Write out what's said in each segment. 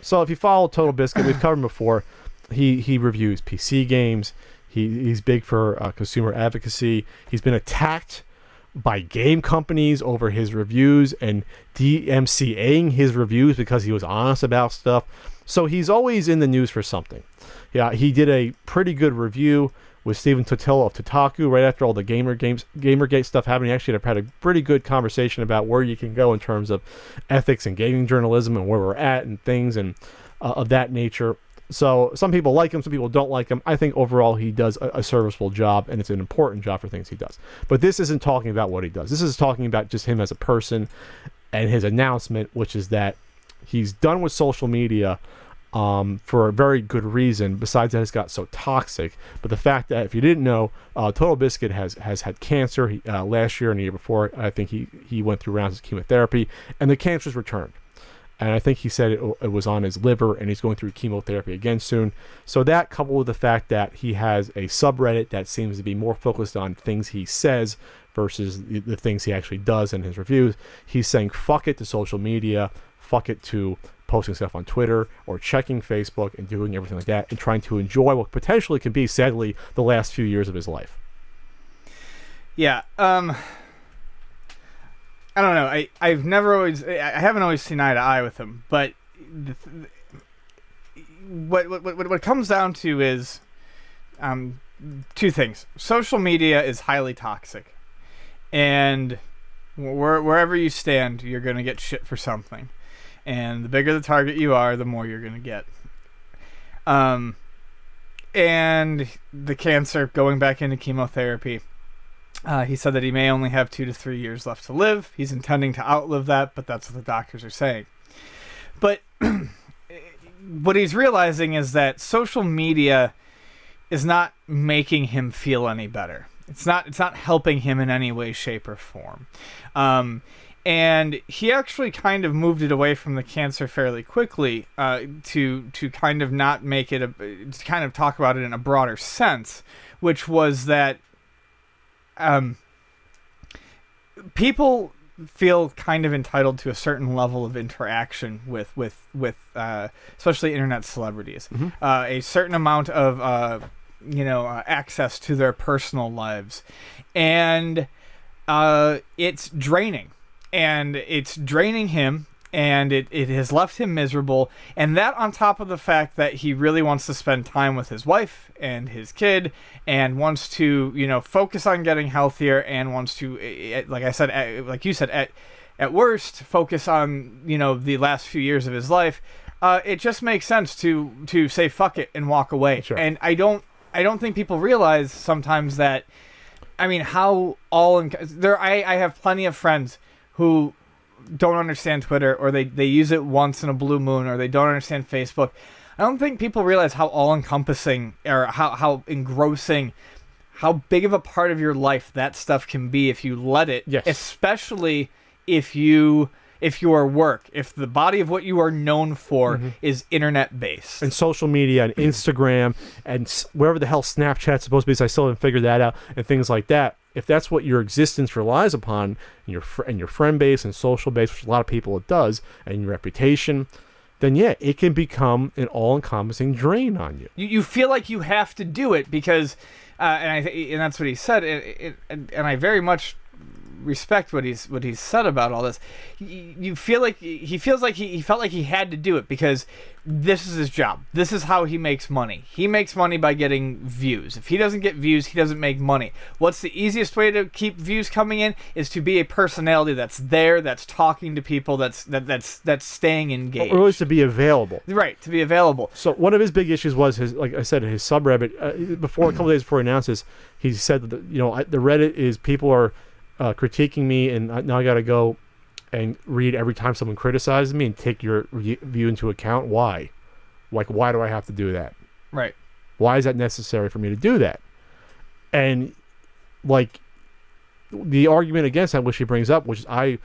So if you follow Total Biscuit, we've covered him before. He reviews PC games. He's big for consumer advocacy. He's been attacked by game companies over his reviews and DMCAing his reviews because he was honest about stuff. So he's always in the news for something. Yeah, he did a pretty good review with Stephen Totilo of Kotaku right after all the Gamergate stuff happened. He actually had a pretty good conversation about where you can go in terms of ethics and gaming journalism and where we're at and things and of that nature. So some people like him, some people don't like him. I think overall he does a serviceable job, and it's an important job for things he does. But this isn't talking about what he does. This is talking about just him as a person and his announcement, which is that he's done with social media for a very good reason, besides that it's got so toxic. But the fact that, if you didn't know, Total Biscuit has had cancer last year and the year before. I think he went through rounds of chemotherapy, and the cancer's returned. And I think he said it was on his liver, and he's going through chemotherapy again soon. So that, coupled with the fact that he has a subreddit that seems to be more focused on things he says versus the things he actually does in his reviews, he's saying fuck it to social media, fuck it to posting stuff on Twitter or checking Facebook and doing everything like that and trying to enjoy what potentially can be, sadly, the last few years of his life. Yeah, I don't know. I haven't always seen eye to eye with him, but what it comes down to is two things. Social media is highly toxic, and wherever you stand, you're going to get shit for something. And the bigger the target you are, the more you're going to get. And the cancer, going back into chemotherapy, he said that he may only have 2 to 3 years left to live. He's intending to outlive that, but that's what the doctors are saying. But what he's realizing is that social media is not making him feel any better. It's not helping him in any way, shape, or form. And he actually kind of moved it away from the cancer fairly quickly to kind of not make it to kind of talk about it in a broader sense, which was that people feel kind of entitled to a certain level of interaction with especially internet celebrities, a certain amount of access to their personal lives, and it's draining. And it's draining him, and it has left him miserable. And that, on top of the fact that he really wants to spend time with his wife and his kid, and wants to, focus on getting healthier, and wants to, like I said, like you said, at worst, focus on, the last few years of his life. It just makes sense to say fuck it and walk away. Sure. And I don't think people realize sometimes that, how I have plenty of friends who don't understand Twitter, or they use it once in a blue moon, or they don't understand Facebook. I don't think people realize how all-encompassing, or how engrossing, how big of a part of your life that stuff can be if you let it. Yes. Especially if your work, if the body of what you are known for is internet-based. And social media and Instagram and wherever the hell Snapchat's supposed to be, so I still haven't figured that out, and things like that. If that's what your existence relies upon, and your friend base and social base, which a lot of people it does, and your reputation, then yeah, it can become an all-encompassing drain on you. You feel like you have to do it because, and that's what he said, and I very much respect what he's said about all this. You feel like he feels like he felt like he had to do it because this is his job. This is how he makes money. He makes money by getting views. If he doesn't get views, he doesn't make money. What's the easiest way to keep views coming in is to be a personality that's there, that's talking to people, that's staying engaged. Or to be available. Right, to be available. So one of his big issues was his, like I said, his subreddit. A couple days before he announced this, he said that the Reddit is people are critiquing me, and now I got to go and read every time someone criticizes me and take your view into account. Why? Why do I have to do that? Right. Why is that necessary for me to do that? And the argument against that, which he brings up, which I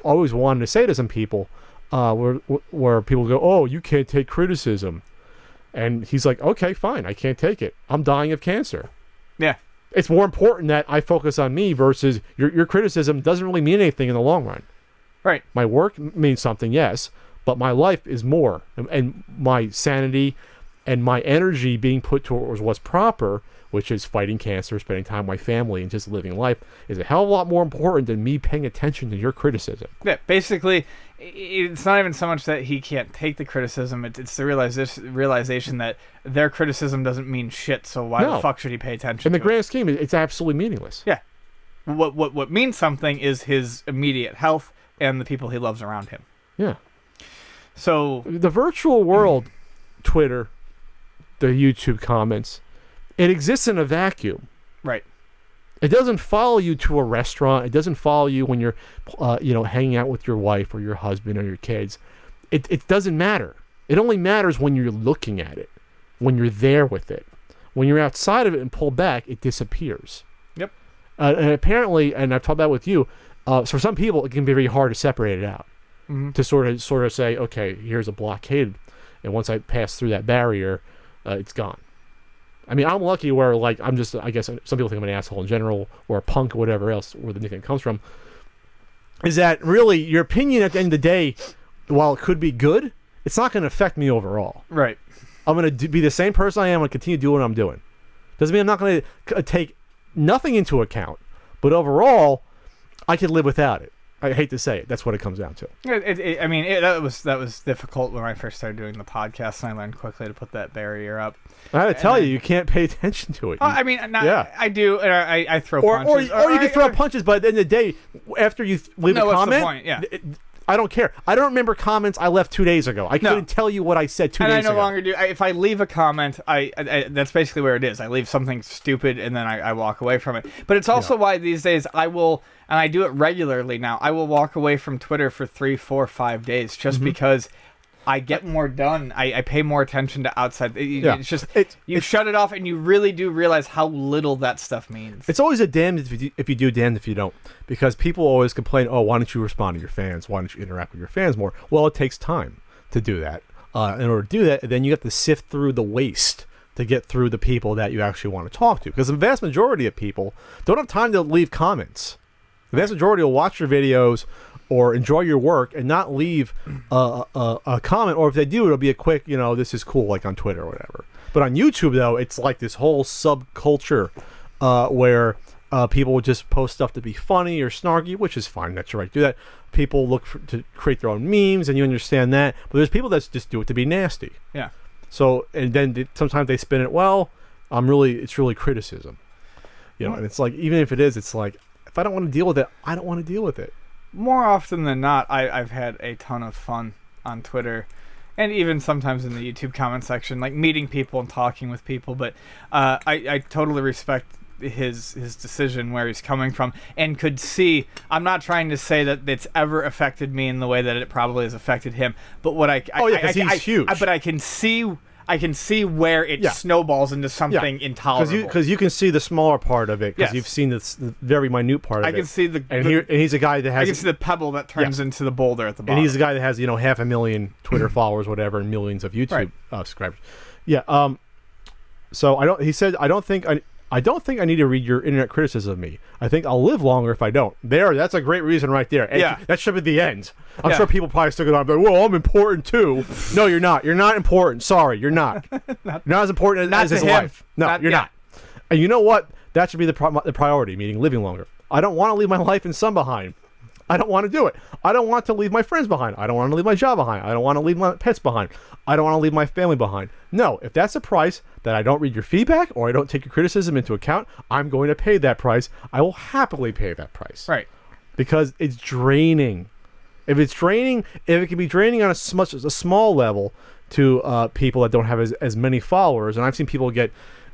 always wanted to say to some people, where people go, "Oh, you can't take criticism," and he's like, "Okay, fine, I can't take it. I'm dying of cancer." Yeah. It's more important that I focus on me versus your criticism doesn't really mean anything in the long run. Right. My work means something, yes, but my life is more, and my sanity and my energy being put towards what's proper, which is fighting cancer, spending time with my family, and just living life, is a hell of a lot more important than me paying attention to your criticism. Yeah, basically, it's not even so much that he can't take the criticism. It's the realization that their criticism doesn't mean shit, so why the fuck should he pay attention In the to grand scheme, it's absolutely meaningless. Yeah. What means something is his immediate health and the people he loves around him. Yeah. So the virtual world, Twitter, the YouTube comments, it exists in a vacuum. Right. It doesn't follow you to a restaurant. It doesn't follow you when you're, hanging out with your wife or your husband or your kids. It doesn't matter. It only matters when you're looking at it, when you're there with it. When you're outside of it and pull back, it disappears. Yep. And apparently, and I've talked about with you, for some people, it can be very hard to separate it out. Mm-hmm. To sort of say, okay, here's a blockade, and once I pass through that barrier, it's gone. I mean, I'm lucky where, like, I guess some people think I'm an asshole in general, or a punk, or whatever else, where the nickname comes from, is that really your opinion at the end of the day, while it could be good, it's not going to affect me overall. Right. I'm going to be the same person I am. I'm going to continue doing what I'm doing. Doesn't mean I'm not going to take nothing into account, but overall, I could live without it. I hate to say it. That's what it comes down to. That was difficult when I first started doing the podcast, and I learned quickly to put that barrier up. I had to tell you can't pay attention to it. I do, and I throw punches. Or you can throw punches, but at the end of the day, after you leave a comment, what's the point? Yeah. I don't care. I don't remember comments I left 2 days ago. I couldn't tell you what I said 2 days ago. And I no longer do. If I leave a comment, that's basically where it is. I leave something stupid, and then I walk away from it. But it's also why these days I will, and I do it regularly now, I will walk away from Twitter for 3, 4, 5 days just because I get more done. I pay more attention to outside. It's just you shut it off, and you really do realize how little that stuff means. It's always a damned if you do, damned if you don't. Because people always complain, oh, why don't you respond to your fans? Why don't you interact with your fans more? Well, it takes time to do that. In order to do that, then you have to sift through the waste to get through the people that you actually want to talk to. Because the vast majority of people don't have time to leave comments. The vast majority will watch your videos or enjoy your work and not leave a comment, or if they do, it'll be a quick, this is cool, like on Twitter or whatever. But on YouTube, though, it's like this whole subculture where people will just post stuff to be funny or snarky, which is fine. That's your right to do that. People look to create their own memes, and you understand that. But there's people that just do it to be nasty. Yeah. So, and then sometimes they spin it, well, it's really criticism. And it's like, even if it is, it's like, if I don't want to deal with it, I don't want to deal with it. More often than not, I've had a ton of fun on Twitter, and even sometimes in the YouTube comment section, like meeting people and talking with people. But I totally respect his decision, where he's coming from, and could see. I'm not trying to say that it's ever affected me in the way that it probably has affected him. But what he's huge. But I can see where it snowballs into something intolerable. Because you can see the smaller part of it, because you've seen the very minute part of it. I can see and he's a guy that has. I can see the pebble that turns into the boulder at the bottom. And he's a guy that has 500,000 Twitter followers, whatever, and millions of YouTube subscribers. Yeah. So he said, I don't think I need to read your internet criticism of me. I think I'll live longer if I don't. That's a great reason right there. And that should be the end. I'm sure people probably still going to be like, well, I'm important too. No, you're not. You're not important. Sorry, you're not. You're not as important as his wife. No, you're not. And you know what? That should be the priority, meaning living longer. I don't want to leave my life and son behind. I don't want to do it. I don't want to leave my friends behind. I don't want to leave my job behind. I don't want to leave my pets behind. I don't want to leave my family behind. No, if that's a price that I don't read your feedback or I don't take your criticism into account, I'm going to pay that price. I will happily pay that price. Right. Because it's draining. If it can be draining on a small level to people that don't have as many followers, and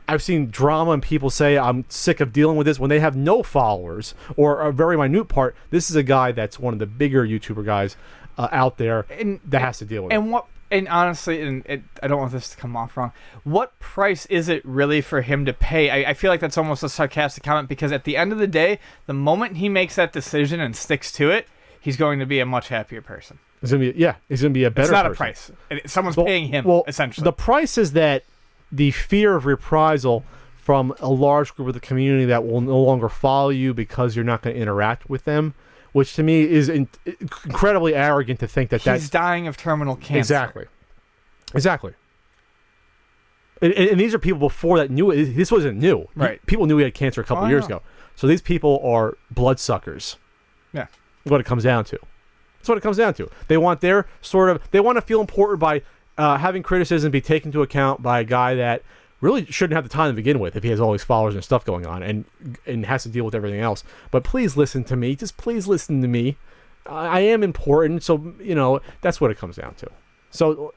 I've seen drama and people say, I'm sick of dealing with this when they have no followers or a very minute part. This is a guy that's one of the bigger YouTuber guys out there that has to deal with it. And honestly, I don't want this to come off wrong, what price is it really for him to pay? I feel like that's almost a sarcastic comment, because at the end of the day, the moment he makes that decision and sticks to it, he's going to be a much happier person. He's going to be a better person. It's not a price. Someone's paying him, essentially. The price is that the fear of reprisal from a large group of the community that will no longer follow you because you're not going to interact with them which to me is incredibly arrogant to think that he's dying of terminal cancer. Exactly. And these are people before that knew it. This wasn't new. Right. People knew he had cancer a couple years ago. So these people are bloodsuckers. Yeah. What it comes down to. That's what it comes down to. They want their they want to feel important by having criticism be taken into account by a guy that really shouldn't have the time to begin with if he has all these followers and stuff going on and has to deal with everything else. But please listen to me. Just please listen to me. I am important. So, that's what it comes down to. So,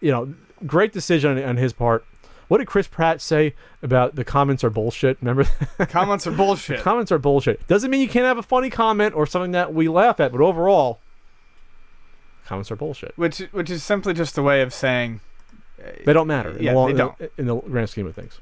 great decision on his part. What did Chris Pratt say about the comments are bullshit? Remember? Comments are bullshit. Comments are bullshit. Doesn't mean you can't have a funny comment or something that we laugh at, but overall, comments are bullshit. Which is simply just a way of saying they don't matter. They don't. In the grand scheme of things.